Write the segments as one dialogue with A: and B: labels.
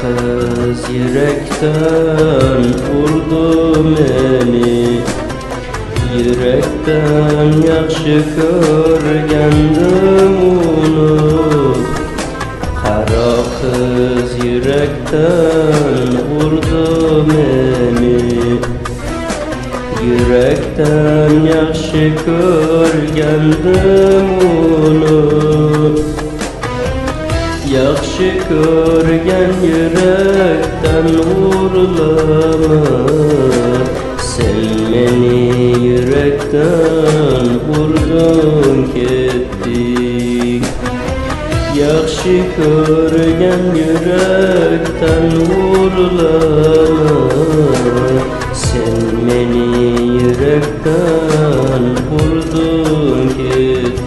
A: Kız yürekten vurdu meni, yürekten yaxşı görgendim onu. Kara kız yürekten vurdu meni, yürekten yaxşı görgendim onu. Yaxşı görgen yürekten vurulama, sen meni yürekten vurdun kettin. Yaxşı görgen yürekten vurulama, sen meni yürekten vurdun kettin.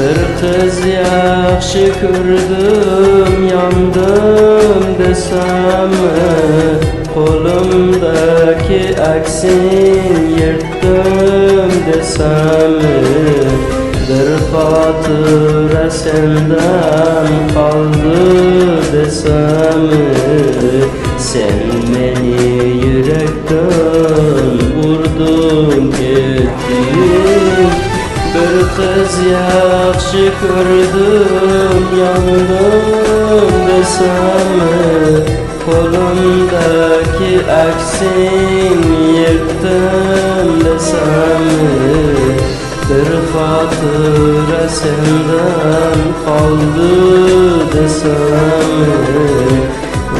A: Bir kız yaxşı gördüm, yandım desem, kolumdaki aksin yırttım desem, bir hatıra senden kaldı desem, sen beni yürekten vurdun gittin. Bir kız yaxşı gördüm, yandım desem, kolumdaki aksin yırttım desem, bir hatıra senden kaldı desem,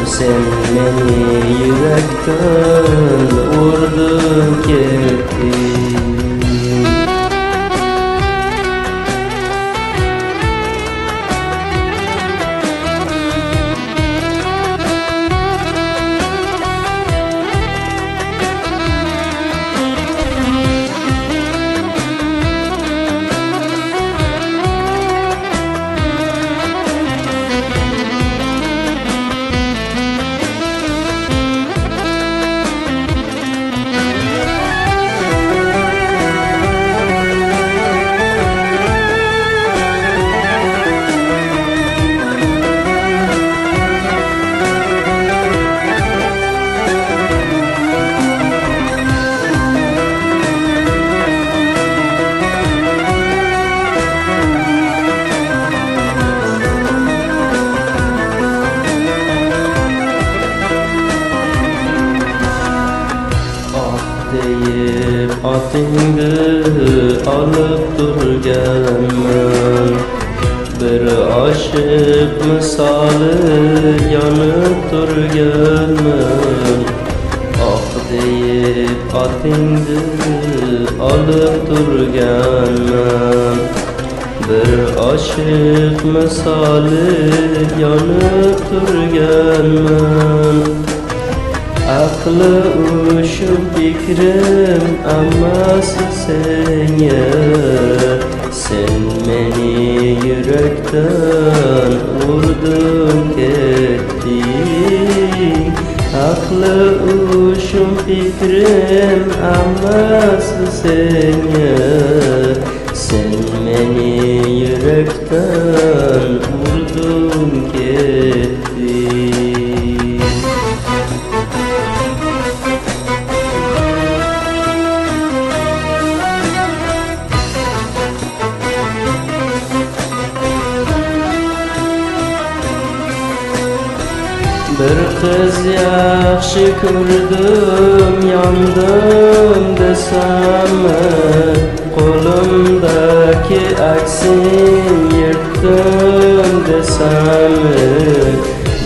A: sen beni yürekten vurdun gittin. deyip atingni alıp durganman. Bir aşık misali yanıp durganman. Ah deyip atingni alıp durganman. Bir aşık misali yanıp durganman. Aklı uşum fikrim amması senga. Sen meni yürekten vurdun kettin. Aklı uşum fikrim amması senga. Sen meni yürekten vurdun kettin. Bir kız yaxshi ko'rdim, yandim desammi? Qo'limdagi aksin yirtdim desammi?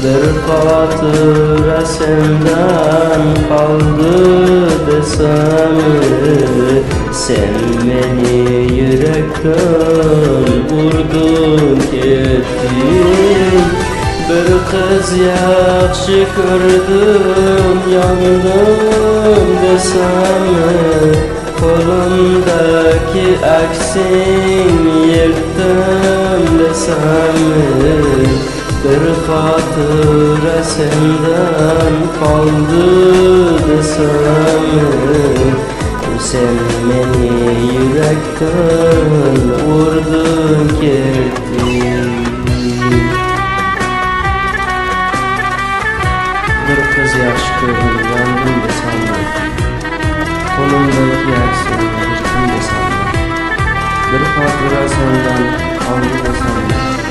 A: Bir xotira sendan qoldi desammi? Sen meni yurakdan urdun ketding. Bir kız yaxshi ko'rdim, yandim desammi? Qo'limdagi aksin yirtdim desammi? Bir xotira sendan qoldi desammi? Sen meni yurakdan urdun ketding. Bir kız yaxshi ko'rdim, yandim desammi? Qo'limdagi aksin yirtdim desammi? Bir xotira sendan qoldi desammi?